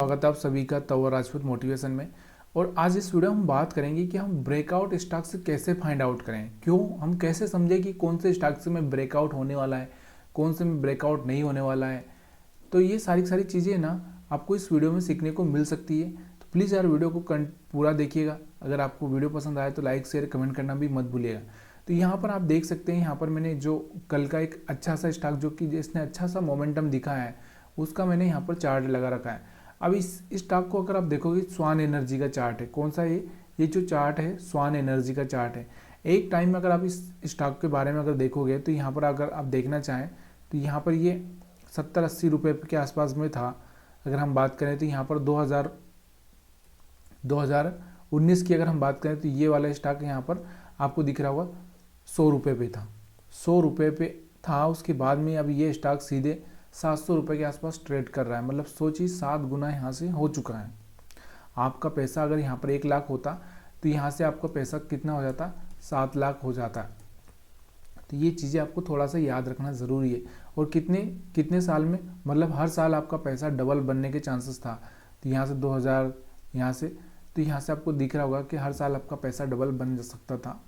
स्वागत है आप सभी का तंवर राजपूत मोटिवेशन में। और आज इस वीडियो में हम बात करेंगे कि हम ब्रेकआउट स्टॉक से कैसे फाइंड आउट करें, क्यों हम कैसे समझें कि कौन से स्टॉक से में ब्रेकआउट होने वाला है, कौन से में ब्रेकआउट नहीं होने वाला है। तो ये सारी चीज़ें ना आपको इस वीडियो में सीखने को मिल सकती है। तो प्लीज़ यार वीडियो को पूरा देखिएगा। अगर आपको वीडियो पसंद आए तो लाइक शेयर कमेंट करना भी मत भूलिएगा। तो यहाँ पर आप देख सकते हैं, यहाँ पर मैंने जो कल का एक अच्छा सा स्टॉक जो कि जिसने अच्छा सा मोमेंटम दिखाया है उसका मैंने यहाँ पर चार्ट लगा रखा है। अब इस स्टॉक को अगर आप देखोगे, स्वान एनर्जी का चार्ट है। कौन सा ये जो चार्ट है स्वान एनर्जी का चार्ट है। एक टाइम में अगर आप इस स्टॉक के बारे में अगर देखोगे तो यहाँ पर अगर आप देखना चाहें तो यहाँ पर ये 70-80 रुपये के आसपास में था। अगर हम बात करें तो यहाँ पर 2019 की अगर हम बात करें तो ये वाला स्टॉक यहाँ पर आपको दिख रहा होगा 100 रुपये पे था, 100 रुपये पे था। उसके बाद में अब ये स्टॉक सीधे 700 रुपये के आसपास ट्रेड कर रहा है। मतलब सोचिए 7 गुना यहाँ से हो चुका है। आपका पैसा अगर यहाँ पर 1 लाख होता तो यहाँ से आपका पैसा कितना हो जाता, 7 लाख हो जाता। तो ये चीज़ें आपको थोड़ा सा याद रखना ज़रूरी है। और कितने साल में, मतलब हर साल आपका पैसा डबल बनने के चांसेस था। तो यहाँ से 2000 यहाँ से, तो यहाँ से आपको दिख रहा होगा कि हर साल आपका पैसा डबल बन सकता था।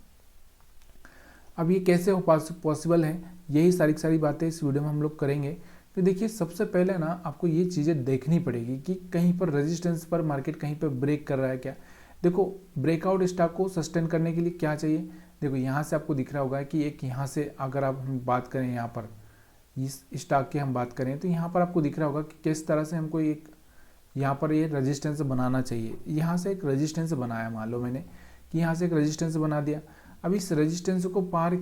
अब ये कैसे पॉसिबल है, यही सारी बातें इस वीडियो में हम लोग करेंगे। तो देखिए, सबसे पहले ना आपको ये चीज़ें देखनी पड़ेगी कि कहीं पर रेजिस्टेंस पर मार्केट कहीं पर ब्रेक कर रहा है क्या। देखो, ब्रेकआउट स्टॉक को सस्टेन करने के लिए क्या चाहिए। देखो, यहाँ से आपको दिख रहा होगा कि एक यहाँ से अगर आप हम बात करें, यहाँ पर इस स्टॉक की हम बात करें तो यहाँ पर आपको दिख रहा होगा कि किस तरह से हमको एक यहाँ पर ये रेजिस्टेंस बनाना चाहिए। यहाँ से एक रेजिस्टेंस बनाया, मान लो मैंने कि यहाँ से एक रेजिस्टेंस बना दिया। अब इस रेजिस्टेंस को पार,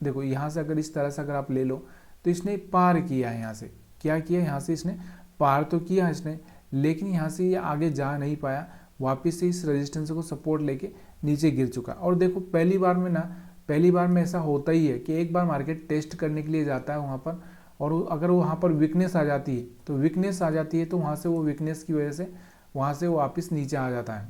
देखो यहाँ से अगर इस तरह से अगर आप ले लो तो इसने पार किया है। यहाँ से क्या किया, यहाँ से इसने पार तो किया इसने, लेकिन यहाँ से ये आगे जा नहीं पाया। वापस से इस रेजिस्टेंस को सपोर्ट लेके नीचे गिर चुका। और देखो, पहली बार में ऐसा होता ही है कि एक बार मार्केट टेस्ट करने के लिए जाता है वहाँ पर, और अगर वहाँ पर वीकनेस आ जाती है तो वहाँ से वो वीकनेस की वजह से वहाँ से वो वापस नीचे आ जाता है।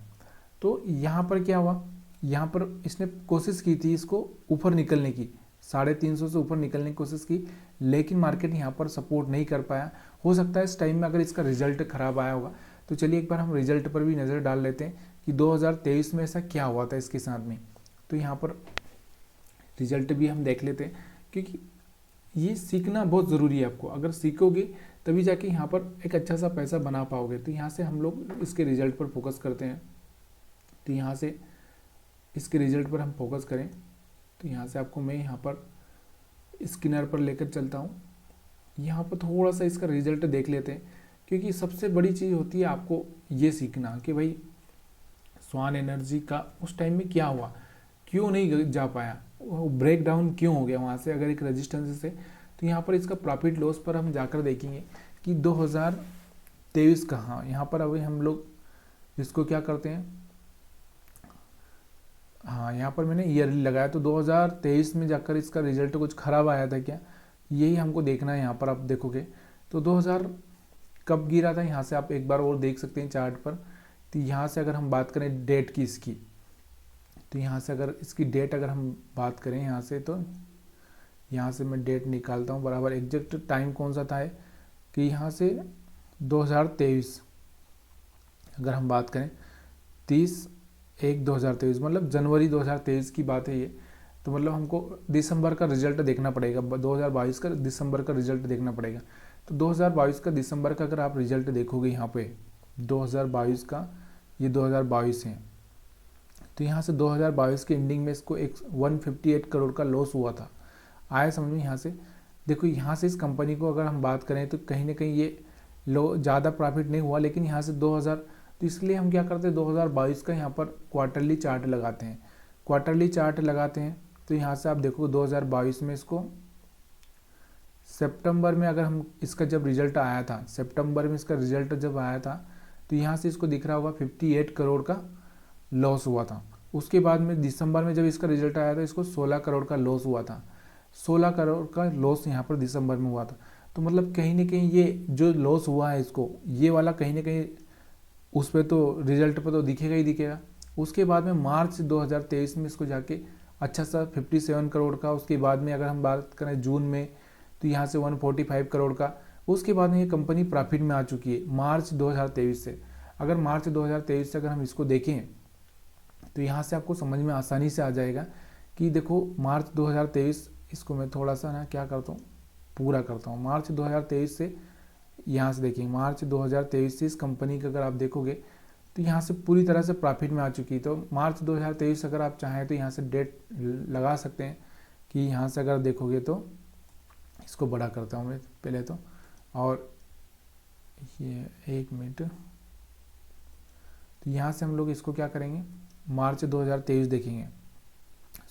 तो यहाँ पर क्या हुआ, यहाँ पर इसने कोशिश की थी इसको ऊपर निकलने की, 350 से ऊपर निकलने की कोशिश की, लेकिन मार्केट यहाँ पर सपोर्ट नहीं कर पाया। हो सकता है इस टाइम में अगर इसका रिजल्ट खराब आया होगा। तो चलिए एक बार हम रिजल्ट पर भी नज़र डाल लेते हैं कि 2023 में ऐसा क्या हुआ था इसके साथ में। तो यहाँ पर रिजल्ट भी हम देख लेते हैं, क्योंकि ये सीखना बहुत ज़रूरी है। आपको अगर सीखोगे तभी जाके यहाँ पर एक अच्छा सा पैसा बना पाओगे। तो यहाँ से हम लोग इसके रिजल्ट पर फोकस करते हैं। तो यहाँ से इसके रिजल्ट पर हम फोकस करें तो यहाँ से आपको मैं यहाँ पर स्कैनर पर लेकर चलता हूँ। यहाँ पर थोड़ा सा इसका रिजल्ट देख लेते हैं, क्योंकि सबसे बड़ी चीज़ होती है आपको ये सीखना कि भाई स्वान एनर्जी का उस टाइम में क्या हुआ, क्यों नहीं जा पाया, ब्रेक डाउन क्यों हो गया वहाँ से अगर एक रेजिस्टेंस से। तो यहाँ पर इसका प्रॉफिट लॉस पर हम जाकर देखेंगे कि 2023 का, हाँ यहाँ पर अभी हम लोग इसको क्या करते हैं, हाँ यहाँ पर मैंने ईयरली लगाया। तो 2023 में जाकर इसका रिजल्ट कुछ ख़राब आया था क्या, यही हमको देखना है। यहाँ पर आप देखोगे तो 2000 कब गिरा था, यहाँ से आप एक बार और देख सकते हैं चार्ट पर। तो यहाँ से अगर हम बात करें डेट की इसकी, तो यहाँ से अगर इसकी डेट अगर हम बात करें यहाँ से, तो यहाँ से मैं डेट निकालता हूँ बराबर। एग्जैक्ट टाइम कौन सा था है कि यहाँ से 2023 अगर हम बात करें 30/1/2023, मतलब जनवरी 2023 की बात है ये। तो मतलब हमको दिसंबर का रिजल्ट देखना पड़ेगा, 2022 का दिसंबर का रिजल्ट देखना पड़ेगा। तो 2022 का दिसंबर का अगर आप रिजल्ट देखोगे यहाँ पे 2022 का, ये 2022 है। तो यहाँ से 2022 के एंडिंग में इसको 158 करोड़ का लॉस हुआ था। आया समझ में। यहाँ से देखो, यहाँ से इस कंपनी को अगर हम बात करें तो कहीं ना कहीं ये ज़्यादा प्रॉफिट नहीं हुआ, लेकिन यहाँ से 2000, तो इसलिए हम क्या करते हैं 2022 का यहाँ पर क्वार्टरली चार्ट लगाते हैं। तो यहाँ से आप देखो 2022 में इसको सितंबर में अगर हम इसका जब रिजल्ट आया था, सितंबर में इसका रिजल्ट जब आया था तो यहाँ से इसको दिख रहा होगा 58 करोड़ का लॉस हुआ था। उसके बाद में दिसंबर में जब इसका रिजल्ट आया था इसको 16 करोड़ का लॉस हुआ था। 16 करोड़ का लॉस यहाँ पर दिसंबर में हुआ था। तो मतलब कहीं ना कहीं ये जो लॉस हुआ है इसको, ये वाला कहीं ना कहीं उस पर तो रिजल्ट पर तो दिखेगा ही दिखेगा। उसके बाद में मार्च 2023 में इसको जाके अच्छा सा 57 करोड़ का, उसके बाद में अगर हम बात करें जून में तो यहाँ से 145 करोड़ का। उसके बाद में ये कंपनी प्रॉफिट में आ चुकी है मार्च 2023 से। अगर मार्च 2023 से अगर हम इसको देखें तो यहाँ से आपको समझ में आसानी से आ जाएगा कि देखो मार्च 2023, इसको मैं थोड़ा सा ना क्या करता हूँ, पूरा करता हूँ। मार्च 2023 से यहाँ से देखिए, मार्च 2023 से इस कंपनी का अगर आप देखोगे तो यहाँ से पूरी तरह से प्रॉफिट में आ चुकी है। तो मार्च 2023 अगर आप चाहें तो यहाँ से डेट लगा सकते हैं कि यहाँ से अगर देखोगे तो इसको बड़ा करता हूँ मैं पहले तो, और ये 1 मिनट, तो यहाँ से हम लोग इसको क्या करेंगे, मार्च 2023 देखेंगे,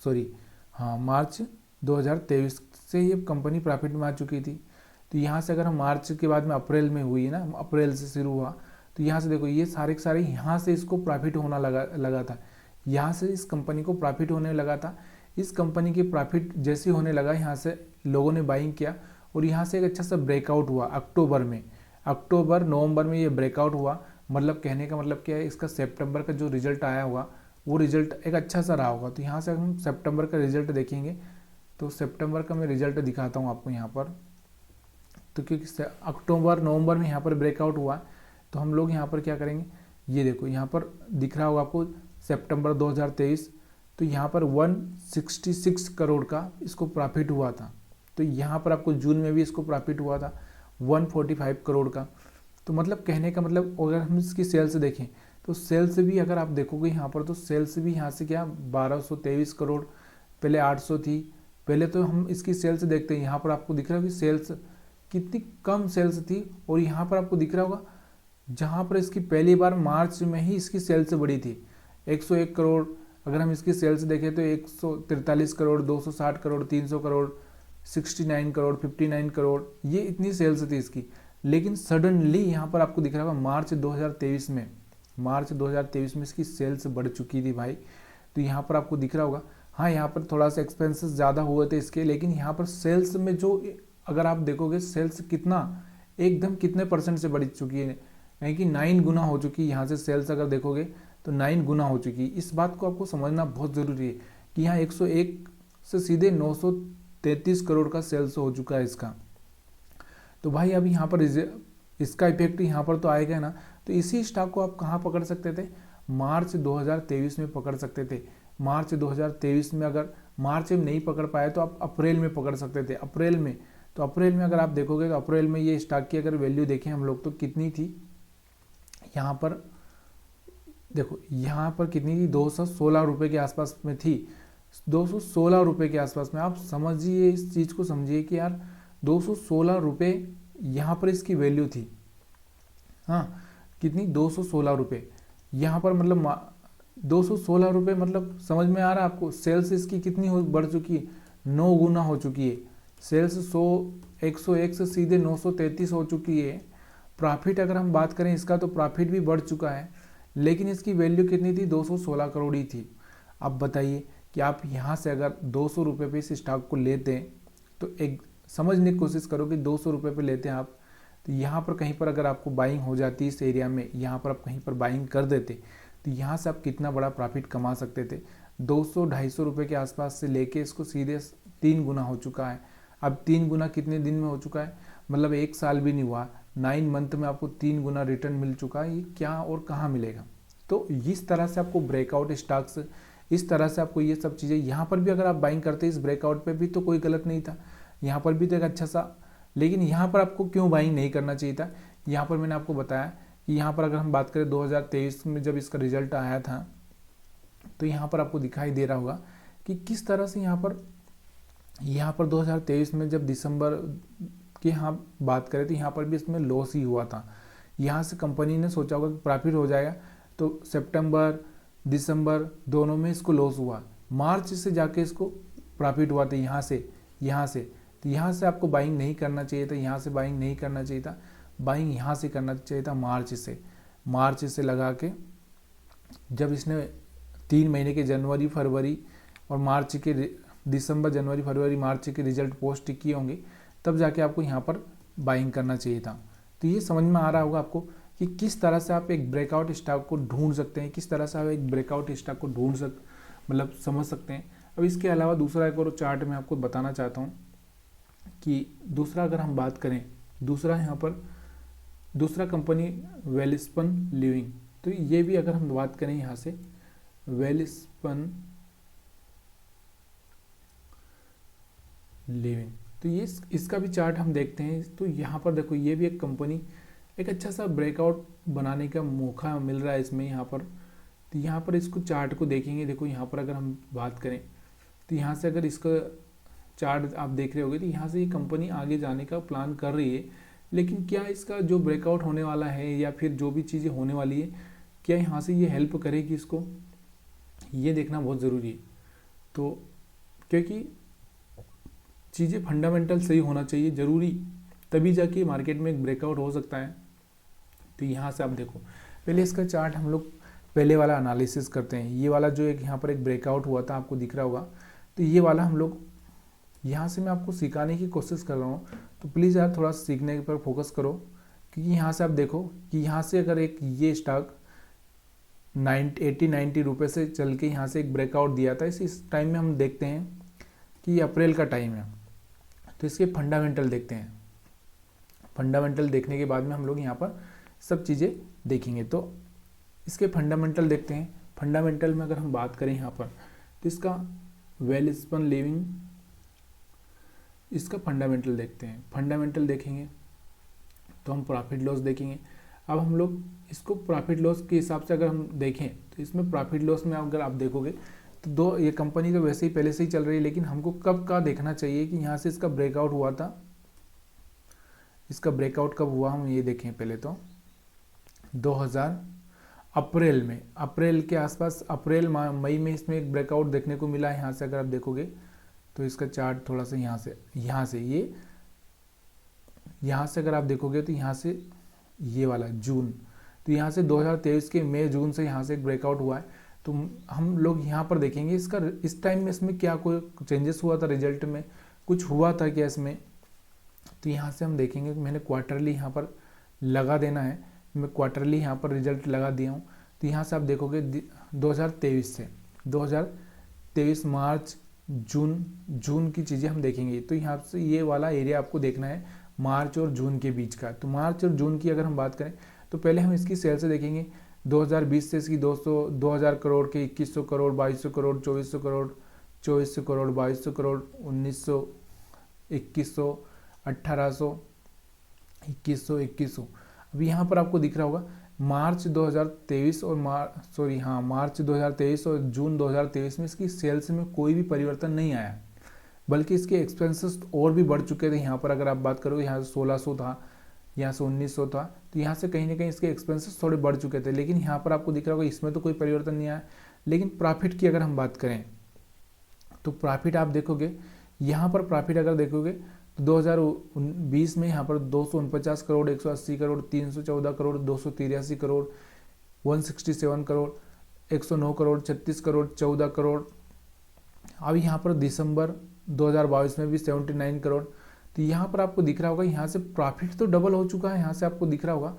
सॉरी हाँ, मार्च 2023 से ये कंपनी प्रॉफिट में आ चुकी थी। तो यहाँ से अगर हम मार्च के बाद में अप्रैल में हुई है ना, अप्रैल से शुरू हुआ, तो यहाँ से देखो ये सारे के सारे यहाँ से इसको प्रॉफिट होना लगा था, यहाँ से इस कंपनी को प्रॉफिट होने लगा था। इस कंपनी के प्रॉफिट जैसे होने लगा, यहाँ से लोगों ने बाइंग किया और यहाँ से एक अच्छा सा ब्रेकआउट हुआ अक्टूबर में, अक्टूबर नवंबर में ये ब्रेकआउट हुआ। मतलब कहने का मतलब क्या है, इसका सितंबर का जो रिजल्ट आया हुआ वो रिजल्ट एक अच्छा सा रहा होगा। तो यहाँ से हम सितंबर का रिजल्ट देखेंगे, तो सितंबर का मैं रिजल्ट दिखाता हूँ आपको यहाँ पर। तो क्योंकि अक्टूबर नवंबर में यहाँ पर ब्रेकआउट हुआ, तो हम लोग यहाँ पर क्या करेंगे, ये देखो यहाँ पर दिख रहा होगा आपको सितंबर 2023, तो यहाँ पर 166 करोड़ का इसको प्रॉफिट हुआ था। तो यहाँ पर आपको जून में भी इसको प्रॉफिट हुआ था 145 करोड़ का। तो मतलब कहने का मतलब अगर हम इसकी सेल्स देखें तो सेल्स भी अगर आप देखोगे यहाँ पर, तो सेल्स भी यहाँ से क्या 1223 करोड़, पहले 800 थी। पहले तो हम इसकी सेल्स देखते हैं, यहाँ पर आपको दिख रहा होगा कि सेल्स कितनी कम सेल्स थी, और यहाँ पर आपको दिख रहा होगा जहाँ पर इसकी पहली बार मार्च में ही इसकी सेल्स बढ़ी थी 101 करोड़। अगर हम इसकी सेल्स देखें तो 143 करोड़, 260 करोड़, 300 करोड़, 69 करोड़, 59 करोड़, ये इतनी सेल्स थी इसकी। लेकिन सडनली यहाँ पर आपको दिख रहा होगा मार्च 2023 में, मार्च 2023 में इसकी सेल्स बढ़ चुकी थी भाई। तो यहाँ पर आपको दिख रहा होगा, हाँ यहाँ पर थोड़ा सा एक्सपेंसेस ज़्यादा हुए थे इसके, लेकिन यहाँ पर सेल्स में जो अगर आप देखोगे सेल्स कितना एकदम कितने परसेंट से बढ़ चुकी है, यानी कि 9 गुना हो चुकी है। यहाँ से सेल्स अगर देखोगे तो 9 गुना हो चुकी है। इस बात को आपको समझना बहुत ज़रूरी है कि यहाँ 101 से सीधे 933 करोड़ का सेल्स हो चुका है इसका। तो भाई अब यहाँ पर इसका इफेक्ट यहाँ पर तो आएगा ना। तो इसी स्टॉक को आप कहाँ पकड़ सकते थे, मार्च 2023 में पकड़ सकते थे। मार्च 2023 में अगर मार्च में नहीं पकड़ पाए तो आप अप्रैल में पकड़ सकते थे, अप्रैल में। तो अप्रैल में अगर आप देखोगे तो अप्रैल में ये स्टॉक की अगर वैल्यू देखें हम लोग तो कितनी थी, यहाँ पर देखो यहाँ पर कितनी थी, 216 रुपये के आसपास में थी, 216 रुपये के आसपास में। आप समझिए, इस चीज़ को समझिए कि यार 216 रुपये यहाँ पर इसकी वैल्यू थी। हाँ कितनी, 216 रुपये यहाँ पर, मतलब 216 रुपये, मतलब समझ में आ रहा है आपको। सेल्स इसकी कितनी बढ़ चुकी है, 9 गुना हो चुकी है। सेल्स 101 से सीधे 933 हो चुकी है। प्रॉफिट अगर हम बात करें इसका तो प्रॉफिट भी बढ़ चुका है, लेकिन इसकी वैल्यू कितनी थी, 216 करोड़ ही थी। अब बताइए कि आप यहाँ से अगर 200 रुपये पे इस स्टॉक को लेते हैं, तो एक समझने की कोशिश करो कि 200 रुपये पे लेते हैं आप, तो यहाँ पर कहीं पर अगर आपको बाइंग हो जाती है इस एरिया में, यहाँ पर आप कहीं पर बाइंग कर देते तो यहाँ से आप कितना बड़ा प्रॉफिट कमा सकते थे। 200-250 रुपये के आसपास से लेके इसको सीधे 3 गुना हो चुका है। अब 3 गुना कितने दिन में हो चुका है, मतलब 1 साल भी नहीं हुआ, 9 मंथ में आपको 3 गुना रिटर्न मिल चुका है। ये क्या और कहाँ मिलेगा। तो इस तरह से आपको ब्रेकआउट स्टॉक्स, इस तरह से आपको ये सब चीज़ें, यहाँ पर भी अगर आप बाइंग करते इस ब्रेकआउट पे भी तो कोई गलत नहीं था, यहाँ पर भी तो एक अच्छा सा। लेकिन यहाँ पर आपको क्यों बाइंग नहीं करना चाहिए था, यहाँ पर मैंने आपको बताया कि यहाँ पर अगर हम बात करें 2023 में जब इसका रिजल्ट आया था, तो यहाँ पर आपको दिखाई दे रहा होगा कि किस तरह से यहाँ पर 2023 में जब दिसंबर की यहाँ बात करें तो यहाँ पर भी इसमें लॉस ही हुआ था। यहाँ से कंपनी ने सोचा होगा कि प्रॉफिट हो जाएगा, तो सितंबर दिसंबर दोनों में इसको लॉस हुआ। मार्च से जाके इसको प्रॉफिट हुआ था, यहाँ से तो यहाँ से आपको बाइंग नहीं करना चाहिए था, यहाँ से बाइंग नहीं करना चाहिए था, बाइंग यहाँ से करना चाहिए था मार्च से लगा के। जब इसने 3 महीने के जनवरी फरवरी और मार्च के दिसंबर जनवरी फरवरी मार्च के रिजल्ट पोस्ट किए होंगे, तब जाके आपको यहाँ पर बाइंग करना चाहिए था। तो ये समझ में आ रहा होगा आपको कि किस तरह से आप एक ब्रेकआउट स्टॉक को ढूंढ सकते हैं, किस तरह से आप एक ब्रेकआउट स्टॉक को समझ सकते हैं। अब इसके अलावा दूसरा एक और चार्ट मैं आपको बताना चाहता हूँ कि दूसरा अगर हम बात करें, दूसरा यहाँ पर दूसरा कंपनी वेलस्पन लिविंग, तो ये भी अगर हम बात करें यहाँ से वेलस्पन लिविंग, तो ये इसका भी चार्ट हम देखते हैं। तो यहाँ पर देखो ये भी एक कंपनी, एक अच्छा सा ब्रेकआउट बनाने का मौका मिल रहा है इसमें यहाँ पर। तो यहाँ पर इसको चार्ट को देखेंगे, देखो यहाँ पर अगर हम बात करें तो यहाँ से अगर इसका चार्ट आप देख रहे होगे तो यहाँ से ये कंपनी आगे जाने का प्लान कर रही है, लेकिन क्या इसका जो ब्रेकआउट होने वाला है या फिर जो भी चीज़ें होने वाली है, क्या यहाँ से ये हेल्प करेगी इसको, ये देखना बहुत ज़रूरी है। तो क्योंकि चीज़ें फंडामेंटल सही होना चाहिए ज़रूरी, तभी जाके मार्केट में एक ब्रेकआउट हो सकता है। तो यहाँ से आप देखो पहले इसका चार्ट हम लोग पहले वाला एनालिसिस करते हैं। ये वाला जो एक यहाँ पर एक ब्रेकआउट हुआ था आपको दिख रहा होगा, तो ये वाला हम लोग यहाँ से मैं आपको सिखाने की कोशिश कर रहा हूँ, तो प्लीज़ यार थोड़ा सीखने पर फोकस करो। क्योंकि यहाँ से आप देखो कि यहाँ से अगर एक ये स्टॉक 80-90 रुपये से चल के यहाँ से एक ब्रेकआउट दिया था, इस टाइम में हम देखते हैं कि ये अप्रैल का टाइम है। तो इसके फंडामेंटल देखते हैं, फंडामेंटल देखने के बाद में हम लोग यहाँ पर सब चीज़ें देखेंगे। तो इसके फंडामेंटल देखते हैं। फंडामेंटल में अगर हम बात करें यहाँ पर तो इसका वेलस्पन लिविंग, इसका फंडामेंटल देखते हैं। फंडामेंटल देखेंगे तो हम प्रॉफिट लॉस देखेंगे। अब हम लोग इसको प्रॉफिट लॉस के हिसाब से अगर हम देखें तो इसमें प्रॉफिट लॉस में अगर आप देखोगे तो ये कंपनी तो वैसे ही पहले से ही चल रही है, लेकिन हमको कब का देखना चाहिए कि यहाँ से इसका ब्रेकआउट हुआ था। इसका ब्रेकआउट कब हुआ हम ये देखें पहले तो 2000 अप्रैल में, अप्रैल के आसपास, अप्रैल मई में इसमें एक ब्रेकआउट देखने को मिला है। यहाँ से अगर आप देखोगे तो इसका चार्ट थोड़ा सा यहाँ से ये यहाँ से अगर आप देखोगे तो यहाँ से ये वाला जून, तो यहाँ से 2023 के मई जून से यहाँ से एक ब्रेकआउट हुआ है। तो हम लोग यहाँ पर देखेंगे इसका इस टाइम में इसमें क्या कोई चेंजेस हुआ था, रिजल्ट में कुछ हुआ था क्या इसमें। तो यहाँ से हम देखेंगे, मैंने क्वार्टरली यहाँ पर लगा देना है, मैं क्वार्टरली यहाँ पर रिजल्ट लगा दिया हूँ। तो यहाँ से आप देखोगे 2023 से 2023 मार्च जून की चीज़ें हम देखेंगे। तो यहाँ से ये वाला एरिया आपको देखना है मार्च और जून के बीच का। तो मार्च और जून की अगर हम बात करें तो पहले हम इसकी सेल से देखेंगे। 2020 से इसकी 2000 करोड़ के 2100 करोड़ 2200 करोड़ 2400 करोड़ 2200 करोड़ 1900 2100 1800 2100। अभी यहाँ पर आपको दिख रहा होगा मार्च 2023 और मार्च 2023 और जून 2023 में इसकी सेल्स में कोई भी परिवर्तन नहीं आया, बल्कि इसके एक्सपेंसेस और भी बढ़ चुके थे। यहाँ पर अगर आप बात करोगे यहाँ से 1600 था, यहाँ से 1900 था, तो यहाँ से कहीं ना कहीं इसके एक्सपेंसेस थोड़े बढ़ चुके थे। लेकिन यहाँ पर आपको दिख रहा होगा इसमें तो कोई परिवर्तन नहीं आया। लेकिन प्रॉफिट की अगर हम बात करें तो प्रॉफिट आप देखोगे, यहाँ पर प्रॉफिट अगर देखोगे तो 2020 में यहाँ पर 249 करोड़ 180 करोड़ 314 करोड़ 283 करोड़ 167 करोड़ 109 करोड़ 36 करोड़ 14 करोड़। अब यहाँ पर दिसंबर 2022 में भी 79 करोड़। तो यहाँ पर आपको दिख रहा होगा यहाँ से प्रॉफिट तो डबल हो चुका है। यहाँ से आपको दिख रहा होगा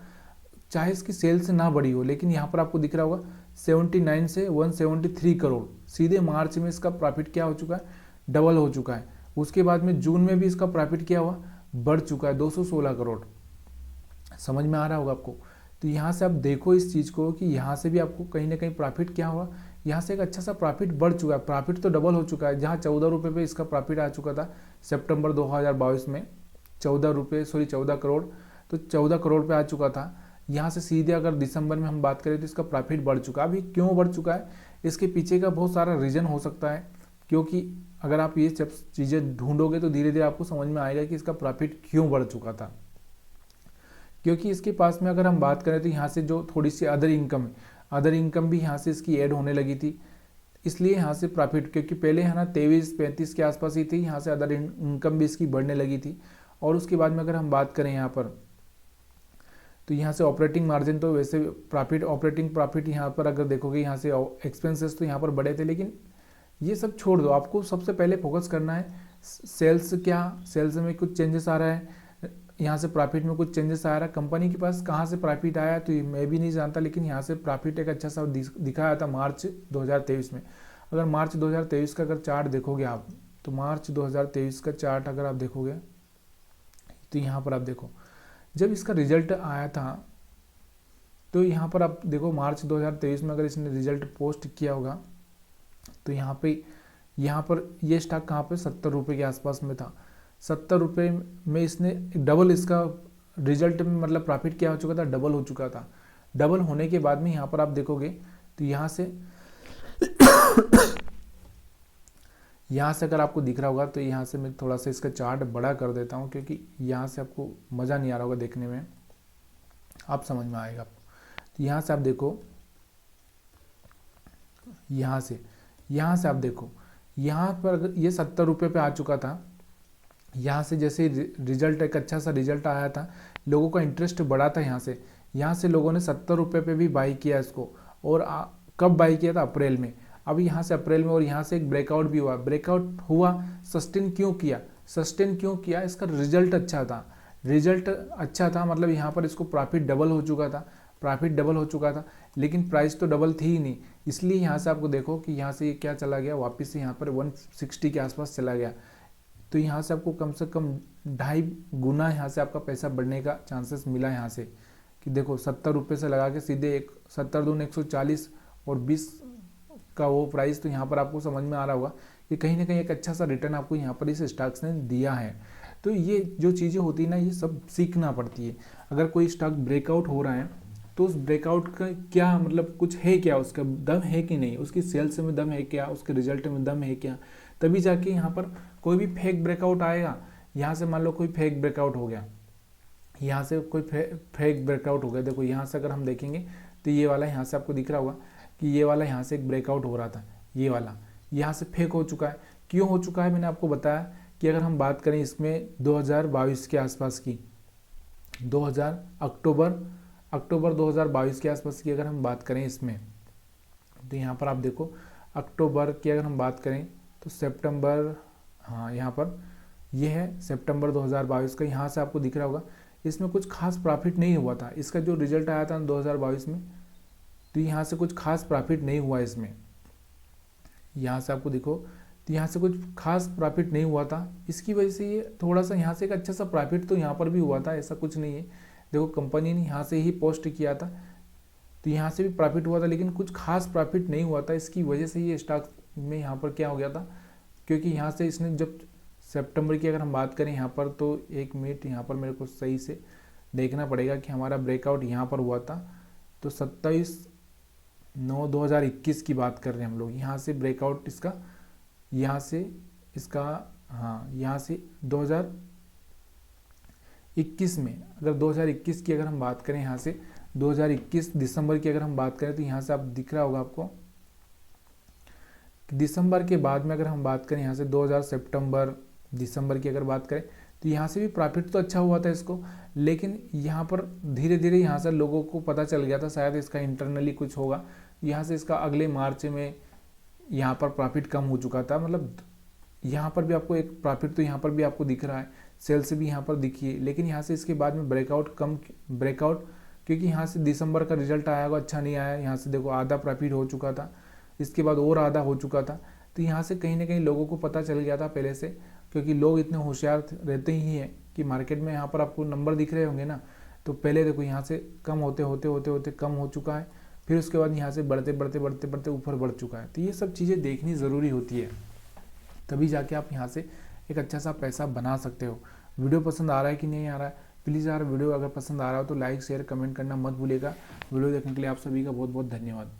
चाहे इसकी सेल्स ना बढ़ी हो, लेकिन यहाँ पर आपको दिख रहा होगा 79 से 173 करोड़ सीधे मार्च में इसका प्रॉफिट क्या हो चुका है, डबल हो चुका है। उसके बाद में जून में भी इसका प्रॉफिट क्या हुआ, बढ़ चुका है 216 करोड़। समझ में आ रहा होगा आपको। तो यहाँ से आप देखो इस चीज़ को कि यहाँ से भी आपको कहीं ना कहीं प्रॉफिट क्या हुआ, यहाँ से एक अच्छा सा प्रॉफिट बढ़ चुका है। प्रॉफिट तो डबल हो चुका है। जहाँ 14 रुपये पे इसका प्रॉफिट आ चुका था सितंबर 2022 में 14 करोड़, तो 14 करोड़ पे आ चुका था। यहाँ से सीधे अगर दिसंबर में हम बात करें तो इसका प्रॉफिट बढ़ चुका है। अभी क्यों बढ़ चुका है, इसके पीछे का बहुत सारा रीज़न हो सकता है, क्योंकि अगर आप ये सब चीज़ें ढूंढोगे तो धीरे धीरे आपको समझ में आएगा कि इसका प्रॉफिट क्यों बढ़ चुका था। क्योंकि इसके पास में अगर हम बात करें तो यहाँ से जो थोड़ी सी अदर इनकम भी यहाँ से इसकी ऐड होने लगी थी, इसलिए यहाँ से प्रॉफिट, क्योंकि पहले है ना 23-35 के आसपास ही थी, यहाँ से अदर इनकम भी इसकी बढ़ने लगी थी। और उसके बाद में अगर हम बात करें यहाँ पर तो यहाँ से ऑपरेटिंग मार्जिन तो वैसे ऑपरेटिंग प्रॉफिट यहाँ पर अगर देखोगे यहाँ से एक्सपेंसेस तो यहाँ पर बढ़े थे, लेकिन ये सब छोड़ दो। आपको सबसे पहले फोकस करना है सेल्स में कुछ चेंजेस आ रहा है, यहाँ से प्रॉफिट में कुछ चेंजेस आ रहा है। कंपनी के पास कहाँ से प्रॉफिट आया तो मैं भी नहीं जानता, लेकिन यहाँ से प्रॉफिट एक अच्छा सा दिखाया था मार्च 2023 में। अगर मार्च 2023 का अगर चार्ट देखोगे आप, तो मार्च 2023 का चार्ट अगर आप देखोगे तो यहाँ पर आप देखो जब इसका रिजल्ट आया था तो यहाँ पर आप देखो मार्च 2023 में अगर इसने रिजल्ट पोस्ट किया होगा तो यहाँ पर ये स्टॉक कहाँ पे 70 रुपये के आसपास में था। 70 रुपये में इसने डबल इसका रिजल्ट में मतलब प्रॉफिट क्या हो चुका था, डबल हो चुका था। डबल होने के बाद में यहाँ पर आप देखोगे तो यहाँ से अगर आपको दिख रहा होगा तो यहाँ से मैं थोड़ा सा इसका चार्ट बड़ा कर देता हूँ, क्योंकि यहाँ से आपको मज़ा नहीं आ रहा होगा देखने में, आप समझ में आएगा आपको। तो यहाँ से आप देखो, यहाँ से आप देखो, यहाँ पर अगर ये 70 रुपये पे आ चुका था, यहाँ से जैसे रिजल्ट एक अच्छा सा रिजल्ट आया था, लोगों का इंटरेस्ट बढ़ा था। यहाँ से लोगों ने 70 रुपये पे भी बाई किया इसको। और कब बाई किया था? अप्रैल में। अब यहाँ से अप्रैल में, और यहाँ से एक ब्रेकआउट भी हुआ। ब्रेकआउट हुआ, सस्टेन क्यों किया? इसका रिजल्ट अच्छा था, मतलब यहाँ पर इसको प्रॉफिट डबल हो चुका था, लेकिन प्राइस तो डबल थी ही नहीं। इसलिए यहाँ से आपको देखो कि यहाँ से ये क्या चला गया, वापस से यहाँ पर 160 के आसपास चला गया। तो यहाँ से आपको कम से कम 2.5 गुना यहाँ से आपका पैसा बढ़ने का चांसेस मिला। यहाँ से कि देखो 70 रुपये से लगा के सीधे 70 दूनी 140 और 20 का वो प्राइस। तो यहाँ पर आपको समझ में आ रहा होगा कि कहीं ना कहीं एक अच्छा सा रिटर्न आपको यहाँ पर इस स्टॉक्स ने दिया है। तो ये जो चीज़ें होती है ना, ये सब सीखना पड़ती है। अगर कोई स्टॉक ब्रेकआउट हो रहा है तो उस ब्रेकआउट का क्या मतलब कुछ है क्या, उसका दम है कि नहीं, उसकी सेल्स में दम है क्या, उसके रिजल्ट में दम है क्या, तभी जाके यहाँ पर कोई भी फेक ब्रेकआउट आएगा। यहाँ से मान लो कोई फेक ब्रेकआउट हो गया, यहाँ से कोई फेक ब्रेकआउट हो गया। देखो यहाँ से अगर हम देखेंगे तो ये वाला यहाँ से आपको दिख रहा होगा कि ये वाला यहाँ से एक ब्रेकआउट हो रहा था, ये वाला यहाँ से फेक हो चुका है। क्यों हो चुका है? मैंने आपको बताया कि अगर हम बात करें इसमें 2022 के आसपास की, अक्टूबर 2022 के आसपास की अगर हम बात करें इसमें, तो यहाँ पर आप देखो अक्टूबर की अगर हम बात करें तो सितंबर, हाँ यहाँ पर ये है सितंबर 2022 का। यहाँ से आपको दिख रहा होगा इसमें कुछ खास प्रॉफिट नहीं हुआ था। इसका जो रिजल्ट आया था 2022 में, तो यहाँ से कुछ खास प्रॉफिट नहीं हुआ इसमें। यहाँ से आपको देखो तो यहाँ से कुछ खास प्रॉफिट नहीं हुआ था। इसकी वजह से ये थोड़ा सा यहाँ से एक अच्छा सा प्रॉफिट तो यहाँ पर भी हुआ था, ऐसा कुछ नहीं है। देखो कंपनी ने यहाँ से ही पोस्ट किया था तो यहाँ से भी प्रॉफिट हुआ था, लेकिन कुछ खास प्रॉफिट नहीं हुआ था। इसकी वजह से ये स्टॉक में यहाँ पर क्या हो गया था, क्योंकि यहाँ से इसने जब सितंबर की अगर हम बात करें यहाँ पर, तो 1 मिनट यहाँ पर मेरे को सही से देखना पड़ेगा कि हमारा ब्रेकआउट यहाँ पर हुआ था। तो 27/9/2021 की बात कर रहे हैं हम लोग। यहाँ से ब्रेकआउट इसका, यहाँ से 2021 में, अगर 2021 की अगर हम बात करें, यहाँ से 2021 दिसंबर की अगर हम बात करें, तो यहाँ से आप दिख रहा होगा आपको दिसंबर के बाद में अगर हम बात करें यहाँ से 2000 सितंबर दिसंबर की अगर बात करें, तो यहाँ से भी प्रॉफिट तो अच्छा हुआ था इसको, लेकिन यहाँ पर धीरे धीरे यहाँ से लोगों को पता चल गया था शायद इसका इंटरनली कुछ होगा। यहाँ से इसका अगले मार्च में यहाँ पर प्रॉफिट कम हो चुका था। मतलब यहाँ पर भी आपको एक प्रॉफिट तो यहाँ पर भी आपको दिख रहा है, सेल्स भी यहाँ पर दिखिए, लेकिन यहाँ से इसके बाद में ब्रेकआउट क्योंकि यहाँ से दिसंबर का रिजल्ट आया होगा, अच्छा नहीं आया। यहाँ से देखो आधा प्रॉफिट हो चुका था, इसके बाद और आधा हो चुका था। तो यहाँ से कहीं ना कहीं लोगों को पता चल गया था पहले से, क्योंकि लोग इतने होशियार रहते ही हैं कि मार्केट में यहाँ पर आपको नंबर दिख रहे होंगे ना, तो पहले देखो यहाँ से कम होते कम हो चुका है, फिर उसके बाद यहाँ से बढ़ते ऊपर बढ़ चुका है। तो ये सब चीज़ें देखनी ज़रूरी होती है, तभी जाके आप यहाँ से एक अच्छा सा पैसा बना सकते हो। वीडियो पसंद आ रहा है कि नहीं आ रहा है, प्लीज़ यार वीडियो अगर पसंद आ रहा हो तो लाइक शेयर कमेंट करना मत भूलिएगा। वीडियो देखने के लिए आप सभी का बहुत बहुत धन्यवाद।